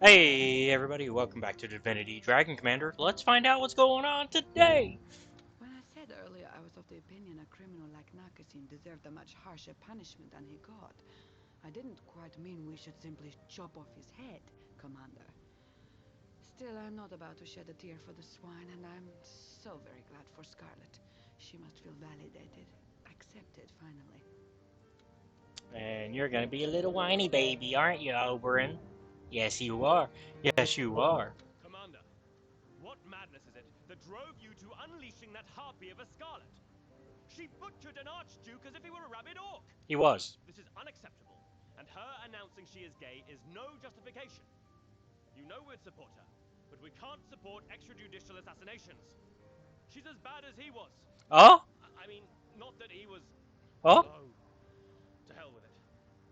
Hey everybody, welcome back to Divinity Dragon Commander. Let's find out what's going on today! When I said earlier I was of the opinion a criminal like Nakasin deserved a much harsher punishment than he got, I didn't quite mean we should simply chop off his head, Commander. Still, I'm not about to shed a tear for the swine, and I'm so very glad for Scarlett. She must feel validated, accepted finally. And you're gonna be a little whiny baby, aren't you, Oberyn? Yes, you are. Yes, you are. Commander, what madness is it that drove you to unleashing that harpy of a Scarlet? She butchered an Archduke as if he were a rabid orc! He was. This is unacceptable, and her announcing she is gay is no justification. You know we'd support her, but we can't support extrajudicial assassinations. She's as bad as he was. Oh? I mean, not that he was... Oh? Oh, to hell with it.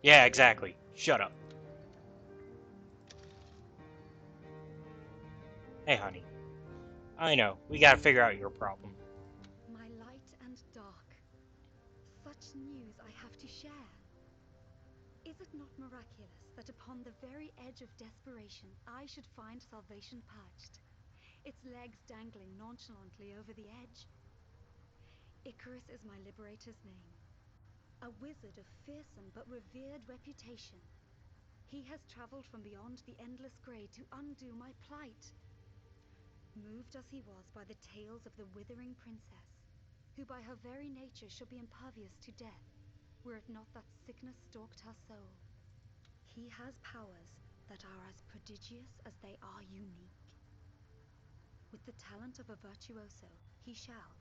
Yeah, exactly. Shut up. Hey, honey. I know, we gotta figure out your problem. My light and dark. Such news I have to share. Is it not miraculous that upon the very edge of desperation I should find salvation perched, its legs dangling nonchalantly over the edge? Icarus is my liberator's name, a wizard of fearsome but revered reputation. He has traveled from beyond the endless grey to undo my plight. Moved as he was by the tales of the withering princess, who by her very nature should be impervious to death, were it not that sickness stalked her soul. He has powers that are as prodigious as they are unique. With the talent of a virtuoso, he shall,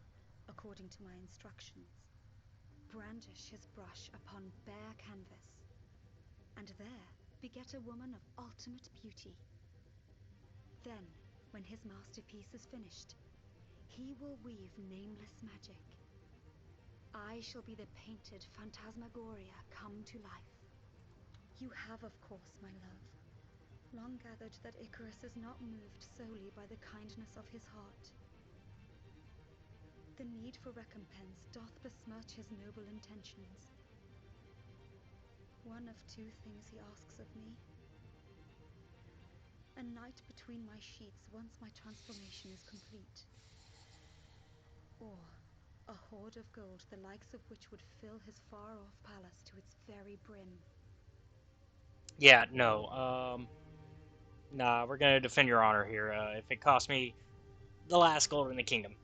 according to my instructions, brandish his brush upon bare canvas, and there beget a woman of ultimate beauty. Then, when his masterpiece is finished, he will weave nameless magic. I shall be the painted phantasmagoria come to life. You have, of course, my love, long gathered that Icarus is not moved solely by the kindness of his heart. The need for recompense doth besmirch his noble intentions. One of two things he asks of me: a night between my sheets once my transformation is complete, or a hoard of gold the likes of which would fill his far-off palace to its very brim. Yeah, no, nah, we're gonna defend your honor here. If it costs me the last gold in the kingdom,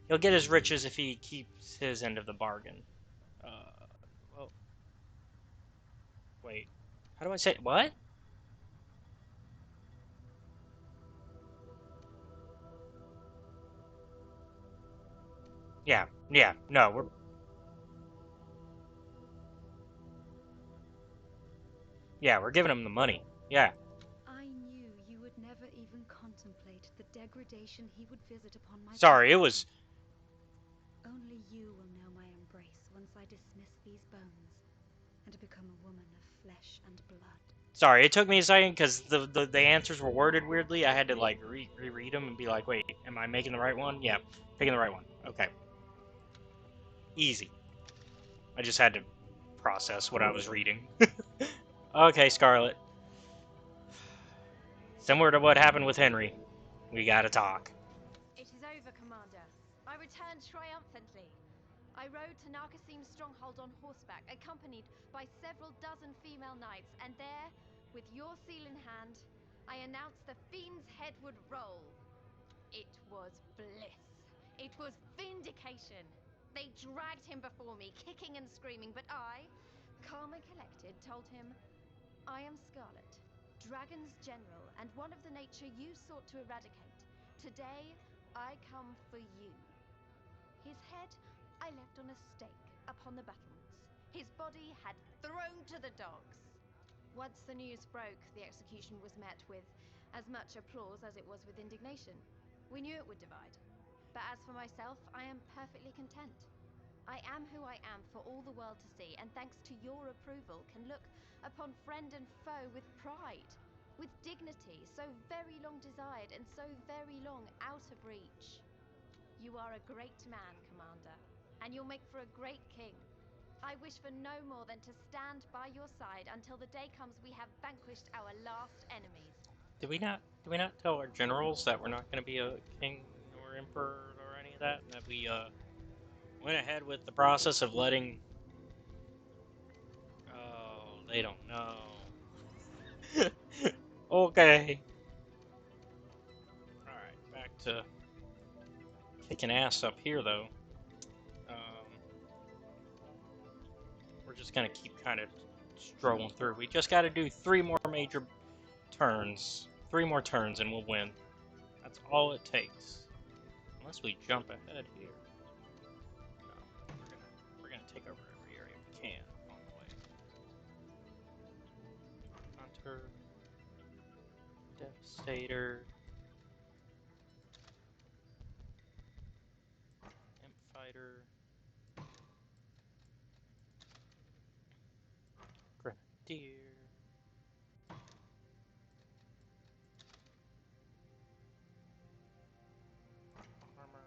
he'll get his riches if he keeps his end of the bargain. Uh, well, wait. How do I say what? Yeah, yeah, no, we're giving him the money. Yeah. I knew you would never even contemplate the degradation he would visit upon my Sorry, it palace. was. Only you will know my embrace once I dismiss these bones and become a woman of flesh and blood. Sorry, it took me a second because the answers were worded weirdly. I had to like reread them and be like, wait, am I making the right one? Yeah, picking the right one. Okay, easy. I just had to process what I was reading. Okay, Scarlett. Similar to what happened with Henry, we gotta talk. It is over, Commander. I returned triumphantly. I rode to Narcosim's stronghold on horseback, accompanied by several dozen female knights, and there, with your seal in hand, I announced the fiend's head would roll. It was bliss. It was vindication. They dragged him before me, kicking and screaming, but I, calm and collected, told him, I am Scarlett, Dragon's General, and one of the nature you sought to eradicate. Today, I come for you. His head I left on a stake upon the battlements. His body had thrown to the dogs. Once the news broke, the execution was met with as much applause as it was with indignation. We knew it would divide. But as for myself, I am perfectly content. I am who I am for all the world to see, and thanks to your approval, can look upon friend and foe with pride, with dignity so very long desired and so very long out of reach. You are a great man, Commander, and you'll make for a great king. I wish for no more than to stand by your side until the day comes we have vanquished our last enemies. Do we not tell our generals that we're not going to be a king or emperor or any of that? That we went ahead with the process of letting. Oh, they don't know. Okay. All right, back to kicking ass up here though. We're just gonna keep kind of strolling through. We just got to do 3 more major turns. 3 more turns and we'll win. That's all it takes. Unless we jump ahead here. No, we're gonna take over every area we can on the way. Hunter, Devastator, Imp Fighter, Grenadier. Armor.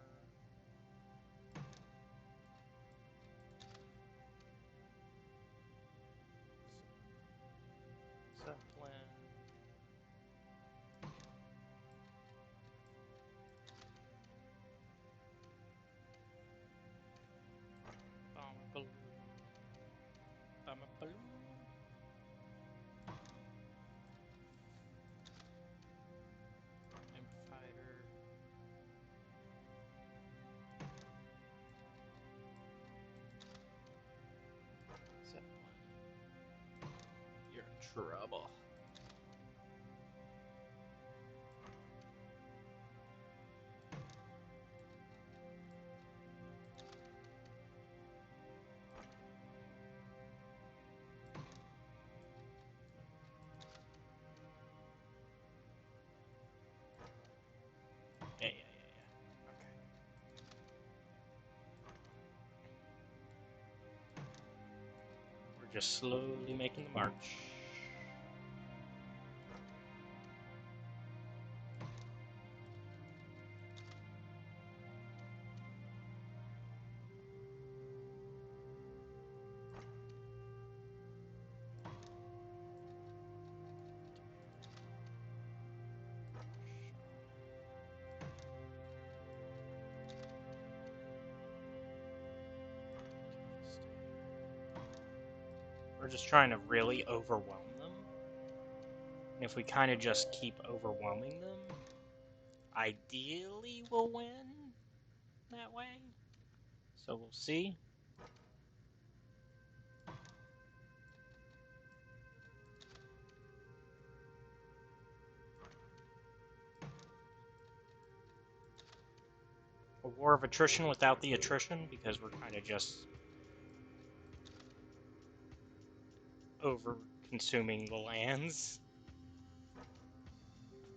Zeppelin. Bomber Balloon. Bomber Balloon. Imp Fighter. Zeppelin. You're in trouble. Yeah. Okay. We're just slowly making the march. We're just trying to really overwhelm them. And if we kind of just keep overwhelming them, ideally we'll win that way. So we'll see. A war of attrition without the attrition, because we're kind of just over-consuming the lands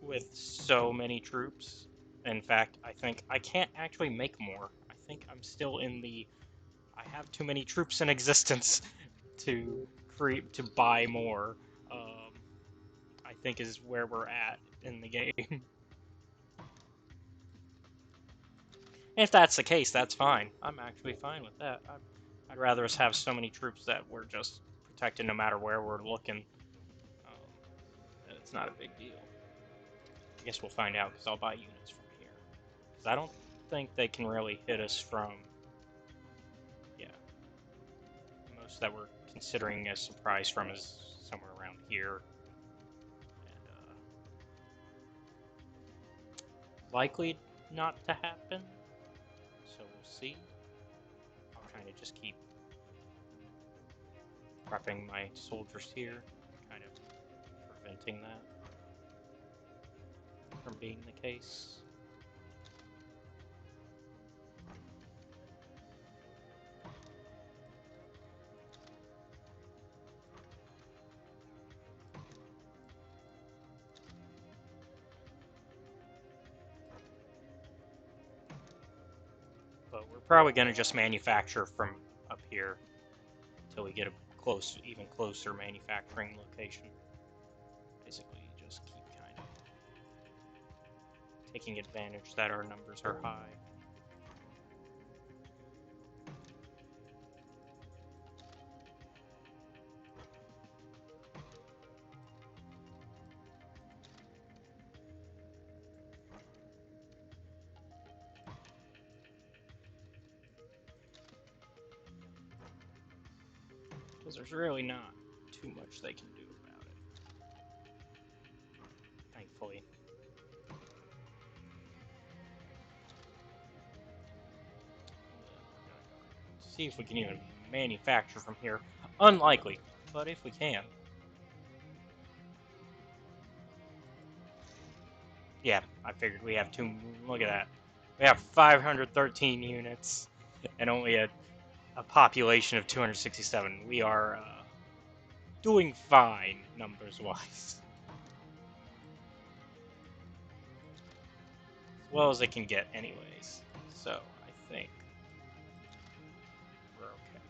with so many troops. In fact, I think I can't actually make more. I think I'm still in the I have too many troops in existence to buy more. I think is where we're at in the game. If that's the case, that's fine. I'm actually fine with that. I'd rather us have so many troops that we're just protected no matter where we're looking. It's not a big deal. I guess we'll find out because I'll buy units from here. Because I don't think they can really hit us from... Yeah. Most that we're considering a surprise from is somewhere around here. And, likely not to happen. So we'll see. I'll kind of just keep prepping my soldiers here, kind of preventing that from being the case. But we're probably going to just manufacture from up here until we get a even closer manufacturing location. Basically, just keep kind of taking advantage that our numbers are high. Because there's really not too much they can do about it. Thankfully. See if we can even manufacture from here. Unlikely, but if we can. Yeah, I figured we have two. Look at that. We have 513 units and only a population of 267. We are doing fine numbers-wise. As well as it can get anyways. So, I think we're okay.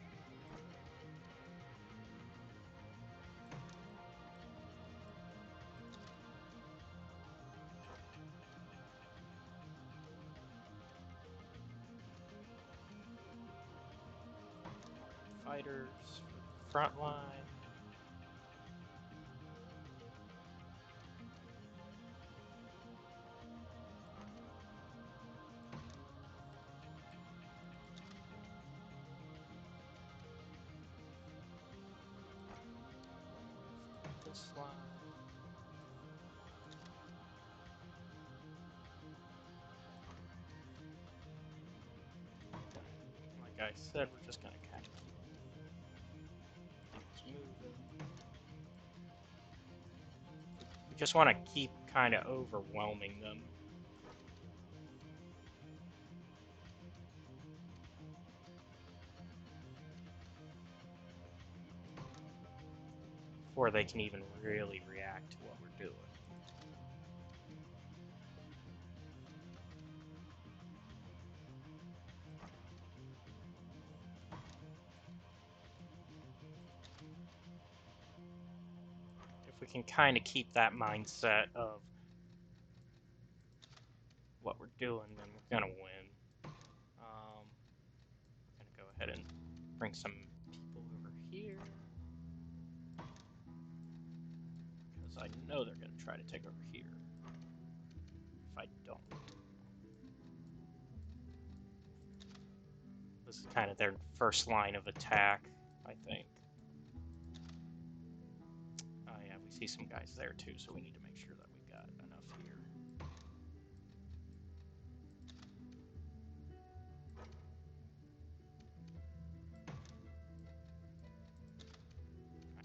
Fighters for the front line. This line. Like I said, we're just gonna kind of keep things moving. We just want to keep kind of overwhelming them. Before they can even really react to what we're doing. If we can kind of keep that mindset of what we're doing, then we're gonna win. We're gonna go ahead and bring some people over here. Because I know they're gonna try to take over here. If I don't. This is kind of their first line of attack, I think. Oh yeah, we see some guys there too, so we need to make sure that we got enough here.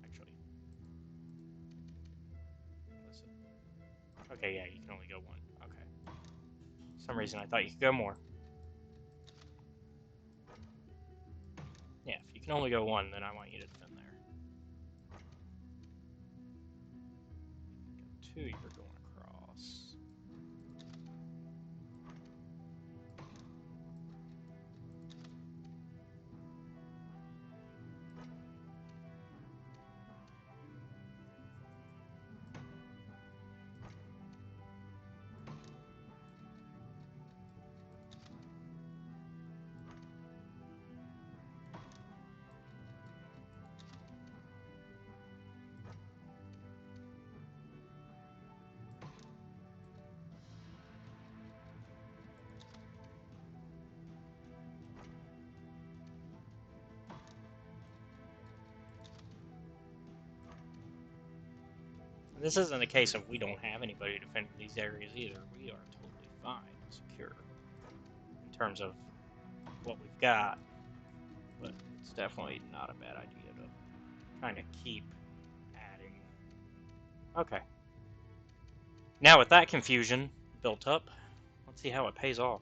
Actually. Listen. Okay, yeah, you can only go one. Okay. For some reason I thought you could go more. Yeah, if you can only go one, then I want you to defend there. Go two, you're going across. This isn't a case of we don't have anybody defending these areas either. We are totally fine and secure in terms of what we've got. But it's definitely not a bad idea to kind of keep adding. Okay. Now with that confusion built up, let's see how it pays off.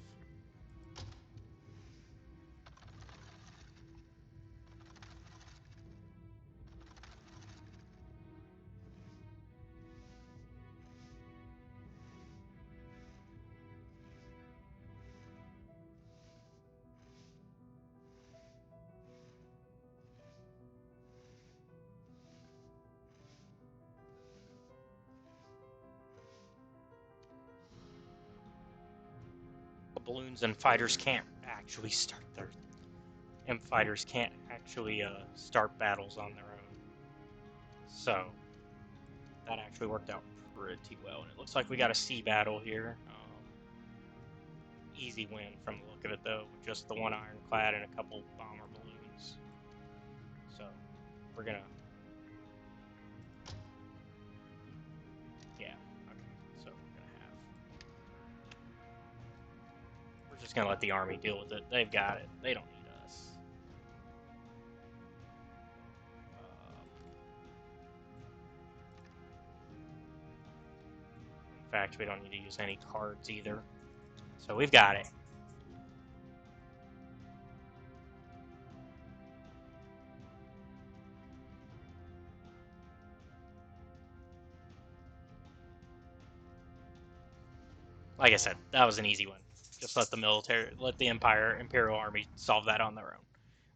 The balloons and fighters can't actually start their... And fighters can't actually start battles on their own. So, that actually worked out pretty well. And it looks like we got a sea battle here. Easy win from the look of it, though. Just the one ironclad and a couple bomber balloons. So, we're gonna... Yeah, okay. So we're just gonna let the army deal with it. They've got it. They don't need us. In fact, we don't need to use any cards either. So we've got it. Like I said, that was an easy one. Just let the Imperial Army solve that on their own.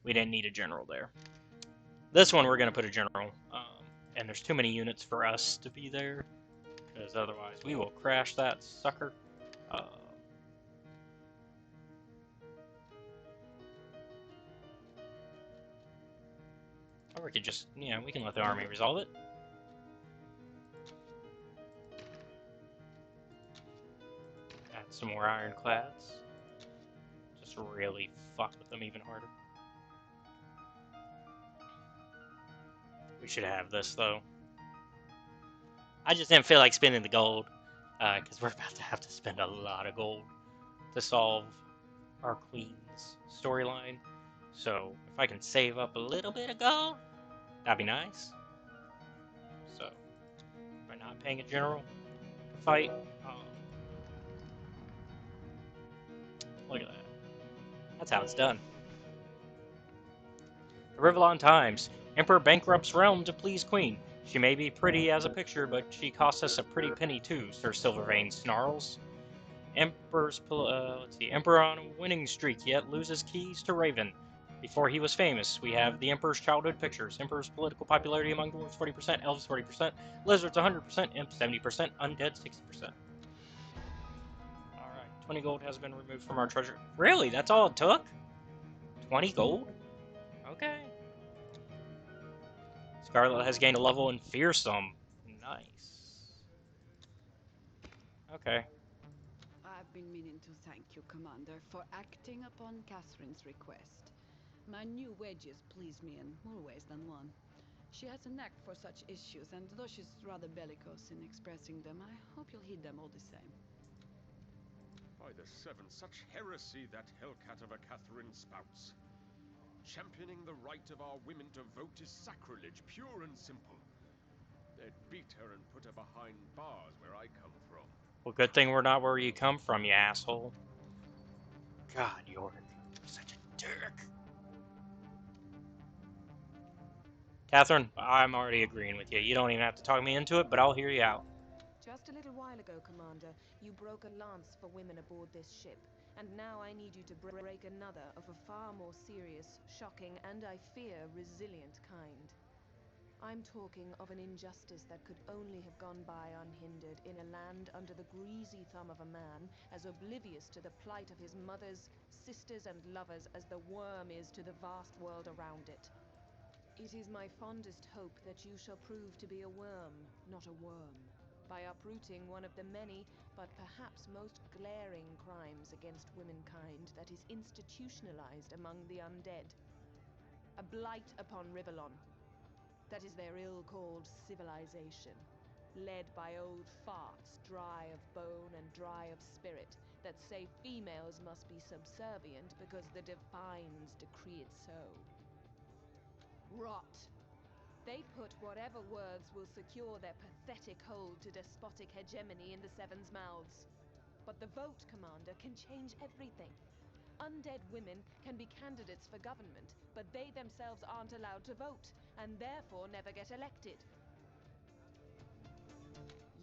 We didn't need a general there. This one we're gonna put a general, and there's too many units for us to be there, because otherwise we will crash that sucker. Or we could just, we can let the army resolve it. Add some more ironclads. Just really fuck with them even harder. We should have this, though. I just didn't feel like spending the gold, because we're about to have to spend a lot of gold to solve our queen's storyline. So, if I can save up a little bit of gold, that'd be nice. So, by not paying a general to fight, look at that. That's how it's done. The Rivellon Times. Emperor bankrupts realm to please queen. She may be pretty as a picture, but she costs us a pretty penny too, Sir Silvervein snarls. Emperor on a winning streak, yet loses keys to Raven. Before he was famous, we have the Emperor's childhood pictures. Emperor's political popularity among dwarves 40%, elves 40%, lizards 100%, imps 70%, undead 60%. Alright, 20 gold has been removed from our treasure. Really? That's all it took? 20 gold? Okay. Scarlett has gained a level in Fearsome. Nice. Okay. I've been meaning to thank you, Commander, for acting upon Catherine's request. My new wedges please me in more ways than one. She has a knack for such issues, and though she's rather bellicose in expressing them, I hope you'll heed them all the same. By the seven, such heresy that hellcat of a Catherine spouts. Championing the right of our women to vote is sacrilege, pure and simple. They'd beat her and put her behind bars where I come from. Well, good thing we're not where you come from, you asshole. God, you're such a jerk. Catherine, I'm already agreeing with you. You don't even have to talk me into it, but I'll hear you out. Just a little while ago, Commander, you broke a lance for women aboard this ship. And now I need you to break another of a far more serious, shocking, and I fear resilient kind. I'm talking of an injustice that could only have gone by unhindered in a land under the greasy thumb of a man as oblivious to the plight of his mothers, sisters, and lovers as the worm is to the vast world around it. It is my fondest hope that you shall prove to be a worm, not a worm, by uprooting one of the many, but perhaps most glaring crimes against womankind that is institutionalized among the undead. A blight upon Rivellon. That is their ill-called civilization, led by old farts, dry of bone and dry of spirit, that say females must be subservient because the Divines decree it so. Rot. They put whatever words will secure their pathetic hold to despotic hegemony in the Seven's mouths. But the vote, Commander, can change everything. Undead women can be candidates for government, but they themselves aren't allowed to vote, and therefore never get elected.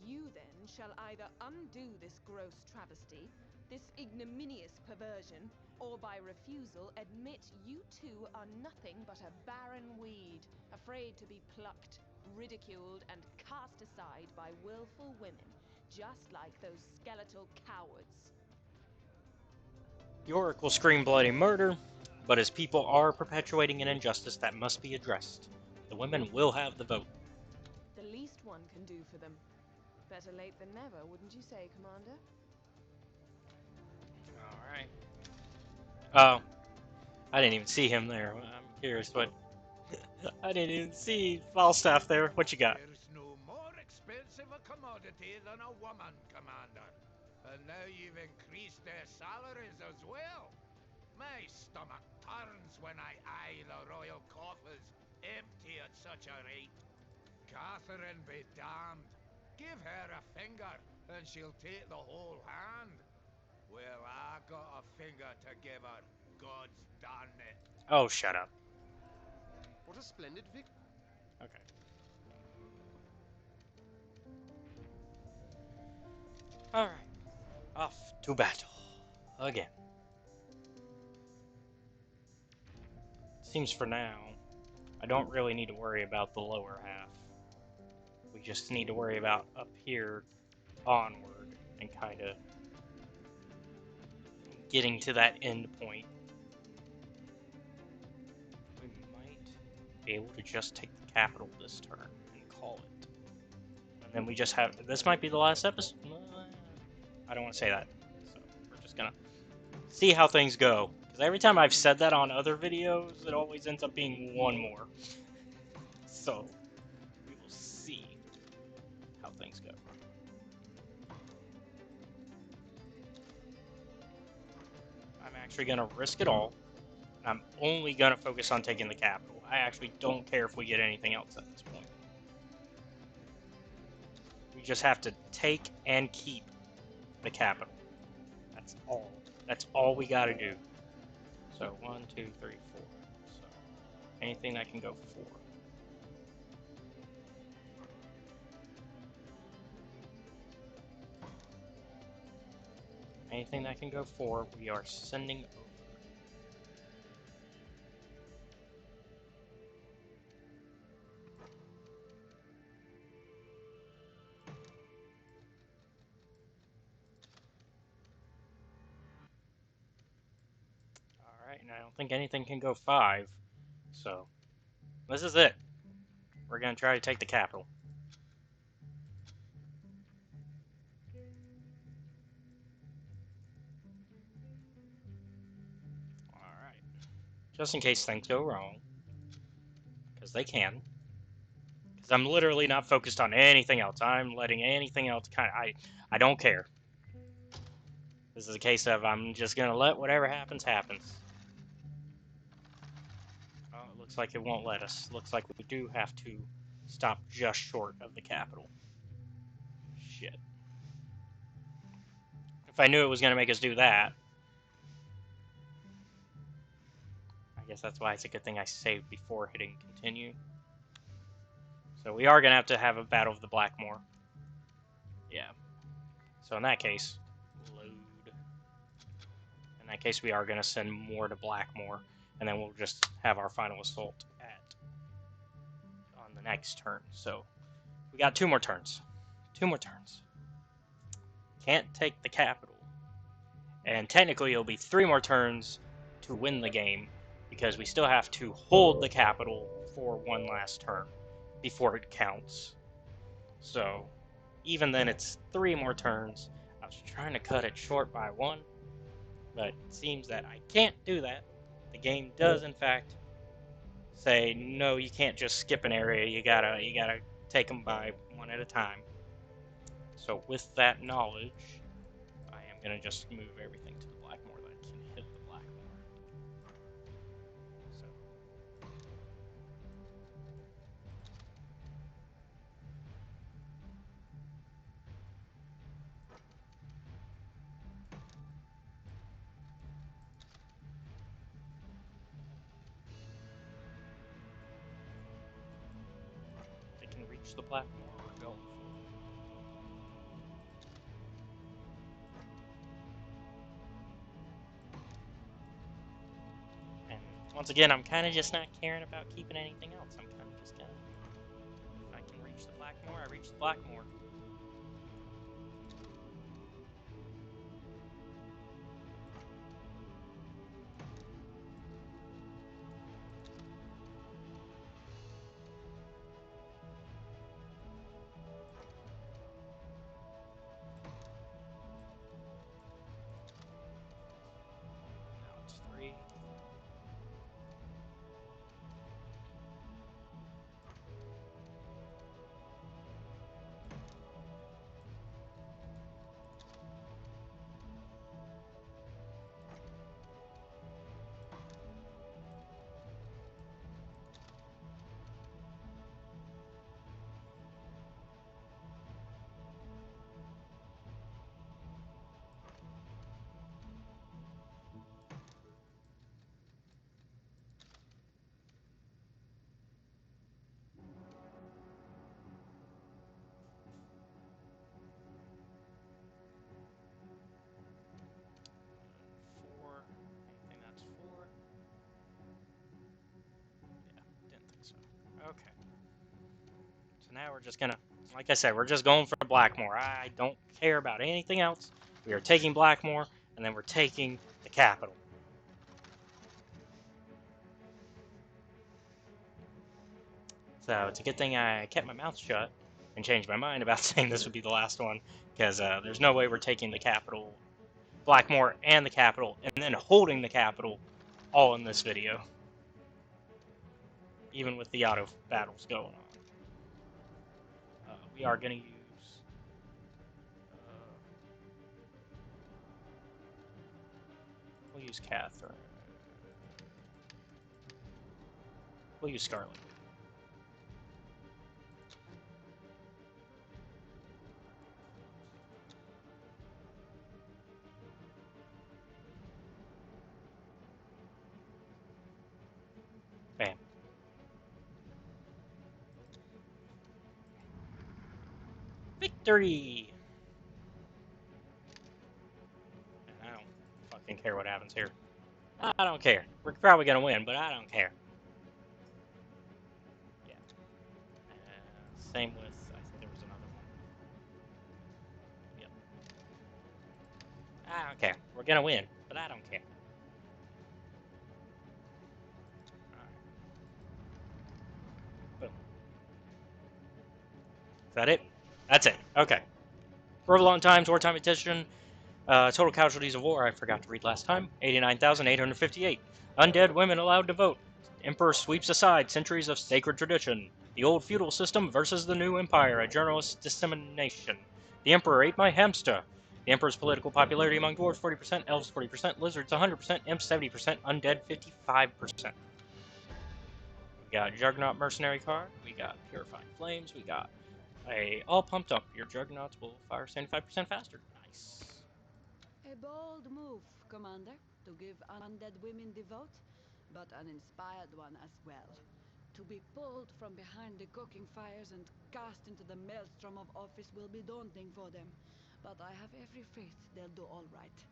You then shall either undo this gross travesty, this ignominious perversion, or by refusal admit you two are nothing but a barren weed, afraid to be plucked, ridiculed, and cast aside by willful women, just like those skeletal cowards. Yorick will scream bloody murder, but his people are perpetuating an injustice that must be addressed. The women will have the vote. The least one can do for them. Better late than never, wouldn't you say, Commander? Alright. Oh. I didn't even see him there. I'm curious what I didn't even see Falstaff there. What you got? There's no more expensive a commodity than a woman, Commander. And now you've increased their salaries as well. My stomach turns when I eye the royal coffers empty at such a rate. Catherine be damned. Give her a finger, and she'll take the whole hand. Well, I got a finger to give her. God's darn it. Oh, shut up. What a splendid victory. Okay. Alright. Off to battle. Again. Seems for now, I don't really need to worry about the lower half. We just need to worry about up here onward and kind of getting to that end point. We might be able to just take the capital this turn and call it. And then we just have... This might be the last episode. I don't want to say that. So we're just going to see how things go. Because every time I've said that on other videos, it always ends up being one more. So we will see how things go. I'm actually going to risk it all. I'm only going to focus on taking the capital. I actually don't care if we get anything else at this point. We just have to take and keep the capital. That's all. That's all we got to do. So 1, 2, 3, 4. So anything that can go 4. Anything that can go 4, we are sending over. Alright, and I don't think anything can go 5. So, this is it. We're going to try to take the capital. Alright. Just in case things go wrong. Because they can. Because I'm literally not focused on anything else. I'm letting anything else I don't care. This is a case of I'm just going to let whatever happens, happens. Oh, it looks like it won't let us. Looks like we do have to stop just short of the capital. Shit. If I knew it was going to make us do that. I guess that's why it's a good thing I saved before hitting continue. So we are going to have a battle of the Blackmoor. Yeah. So in that case, load. In that case, we are going to send more to Blackmoor. And then we'll just have our final assault on the next turn. So we got 2 more turns. 2 more turns. Can't take the capital. And technically it'll be 3 more turns to win the game. Because we still have to hold the capital for 1 last turn before it counts. So even then it's 3 more turns. I was trying to cut it short by 1. But it seems that I can't do that. The game does, in fact, say, no, you can't just skip an area. You gotta take them by 1 at a time. So with that knowledge, I am gonna just move everything to the Blackmoor that can hit the Blackmoor. So. They can reach the Blackmoor. We're going for it. And once again, I'm kind of just not caring about keeping anything else. I'm kind of just gonna... If I can reach the Blackmoor, I reach the Blackmoor. Now it's 3. So now we're just gonna, like I said, we're just going for Blackmore. I don't care about anything else. We are taking Blackmore, and then we're taking the capital. So it's a good thing I kept my mouth shut and changed my mind about saying this would be the last one, because there's no way we're taking the capital, Blackmore, and the capital, and then holding the capital all in this video. Even with the auto battles going on. We are going to use... we'll use Catherine. We'll use Scarlett. Bam. Victory! I don't fucking care what happens here. I don't care. We're probably going to win, but I don't care. Yeah. Same with, I think there was another one. Yep. I don't care. We're going to win, but I don't care. Boom. Is that it? That's it. Okay. Provolone Times, Wartime Edition. Total casualties of war, I forgot to read last time, 89,858. Undead women allowed to vote. Emperor sweeps aside centuries of sacred tradition. The old feudal system versus the new empire, a journalist's dissemination. The Emperor ate my hamster. The Emperor's political popularity among dwarves, 40%, elves, 40%, lizards, 100%, imps, 70%, undead, 55%. We got Juggernaut Mercenary card. We got Purifying Flames. We got all pumped up. Your Juggernauts will fire 75% faster. Nice. A bold move, Commander, to give undead women the vote, but an inspired one as well. To be pulled from behind the cooking fires and cast into the maelstrom of office will be daunting for them, but I have every faith they'll do all right.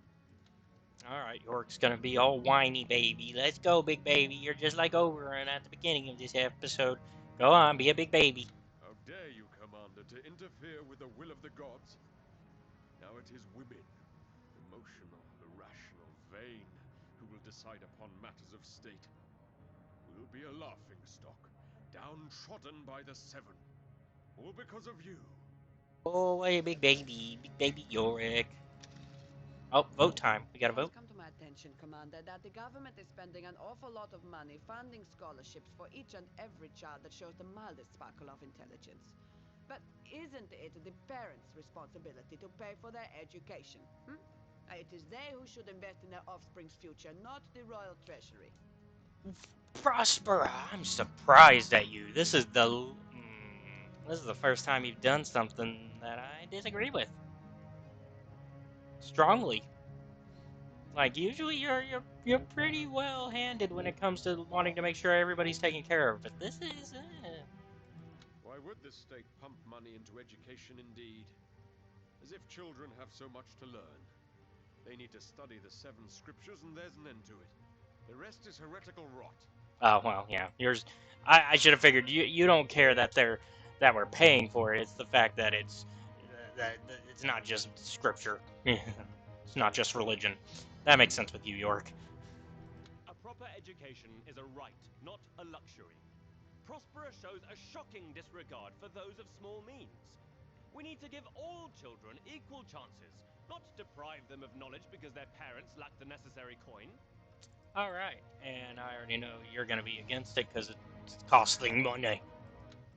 Alright, York's gonna be all whiny baby. Let's go, big baby. You're just like Oberon at the beginning of this episode. Go on, be a big baby. How dare you, Commander, to interfere with the will of the gods? Now it is women, emotional, irrational, vain, who will decide upon matters of state. We'll be a laughingstock, downtrodden by the Seven. All because of you. Oh, hey, big baby Yorick. Oh, vote time. We gotta vote. It's come to my attention, Commander, that the government is spending an awful lot of money funding scholarships for each and every child that shows the mildest sparkle of intelligence. But isn't it the parents' responsibility to pay for their education? It is they who should invest in their offspring's future, not the royal treasury. Prospera, I'm surprised at you. This is the first time you've done something that I disagree with. Strongly. Like, usually you're pretty well-handed when it comes to wanting to make sure everybody's taken care of, but this is... Why would the state pump money into education indeed? As if children have so much to learn. They need to study the 7 scriptures and there's an end to it. The rest is heretical rot. Oh, well, yeah. I should have figured you don't care that we're paying for it. It's the fact that it's not just scripture. It's not just religion. That makes sense with you, York. A proper education is a right, not a luxury. Prospera shows a shocking disregard for those of small means. We need to give all children equal chances, not deprive them of knowledge because their parents lack the necessary coin. Alright, and I already know you're going to be against it because it's costing money.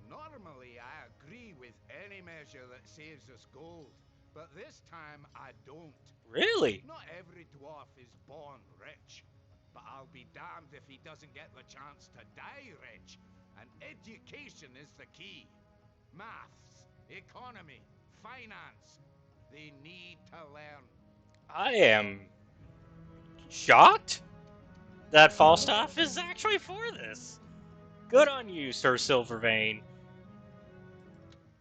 Normally, I agree with any measure that saves us gold, but this time I don't. Really? Not every dwarf is born rich, but I'll be damned if he doesn't get the chance to die rich. And education is the key. Maths, economy, finance. They need to learn. I am shocked that Falstaff is actually for this. Good on you, Sir Silvervein.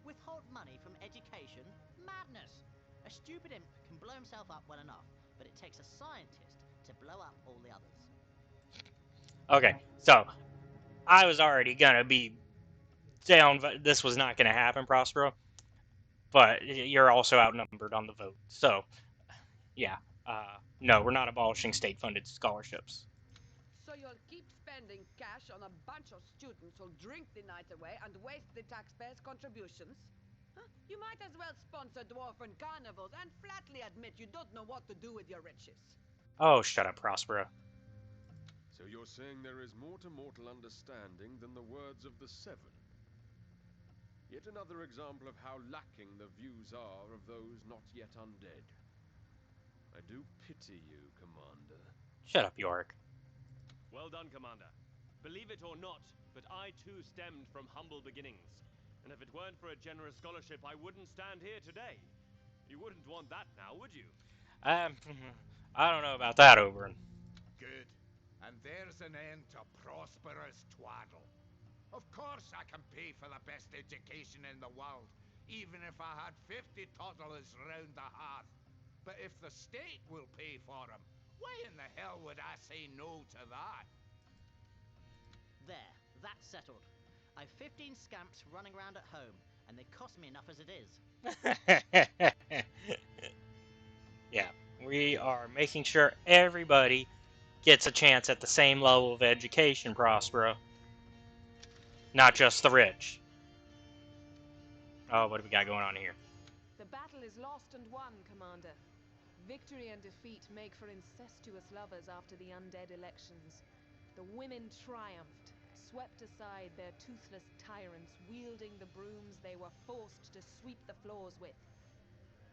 Withhold money from education? Madness! A stupid imp can blow himself up well enough, but it takes a scientist to blow up all the others. Okay, so I was already gonna be down this was not going to happen, Prospero. But you're also outnumbered on the vote. So, yeah. No, we're not abolishing state-funded scholarships. So you'll keep spending cash on a bunch of students who'll drink the night away and waste the taxpayers' contributions? Huh? You might as well sponsor dwarven carnivals and flatly admit you don't know what to do with your riches. Oh, shut up, Prospero. So you're saying there is more to mortal understanding than the words of the Seven? Yet another example of how lacking the views are of those not yet undead. I do pity you, Commander. Shut up, Yorick. Well done, Commander. Believe it or not, but I too stemmed from humble beginnings. And if it weren't for a generous scholarship, I wouldn't stand here today. You wouldn't want that now, would you? I don't know about that, Oberon. Good. And there's an end to Prosperous twaddle. Of course I can pay for the best education in the world, even if I had 50 toddlers round the hearth. But if the state will pay for them, why in the hell would I say no to that? There, that's settled. I've 15 scamps running around at home, and they cost me enough as it is. Yeah, we are making sure everybody gets a chance at the same level of education, Prospero. Not just the rich. Oh, what do we got going on here? The battle is lost and won, Commander. Victory and defeat make for incestuous lovers after the undead elections. The women triumphed, swept aside their toothless tyrants, wielding the brooms they were forced to sweep the floors with.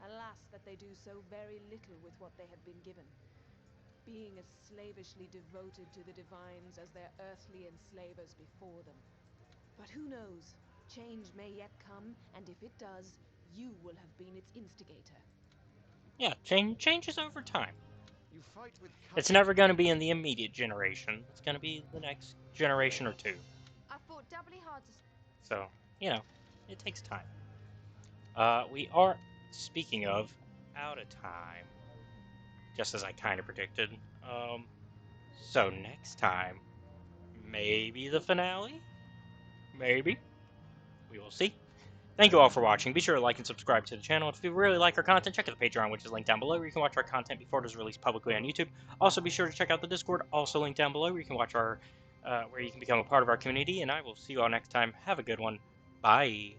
Alas, that they do so very little with what they have been given, being as slavishly devoted to the divines as their earthly enslavers before them. But who knows? Change may yet come, and if it does, you will have been its instigator. Yeah, changes over time. You fight with It's never going to be in the immediate generation. It's going to be the next generation or two. I fought doubly hard to... So, it takes time. We are, speaking of, out of time. Just as I kind of predicted. So next time, maybe the finale? Maybe. We will see. Thank you all for watching. Be sure to like and subscribe to the channel. If you really like our content, check out the Patreon, which is linked down below, where you can watch our content before it is released publicly on YouTube. Also, be sure to check out the Discord, also linked down below, where you can watch where you can become a part of our community. And I will see you all next time. Have a good one. Bye.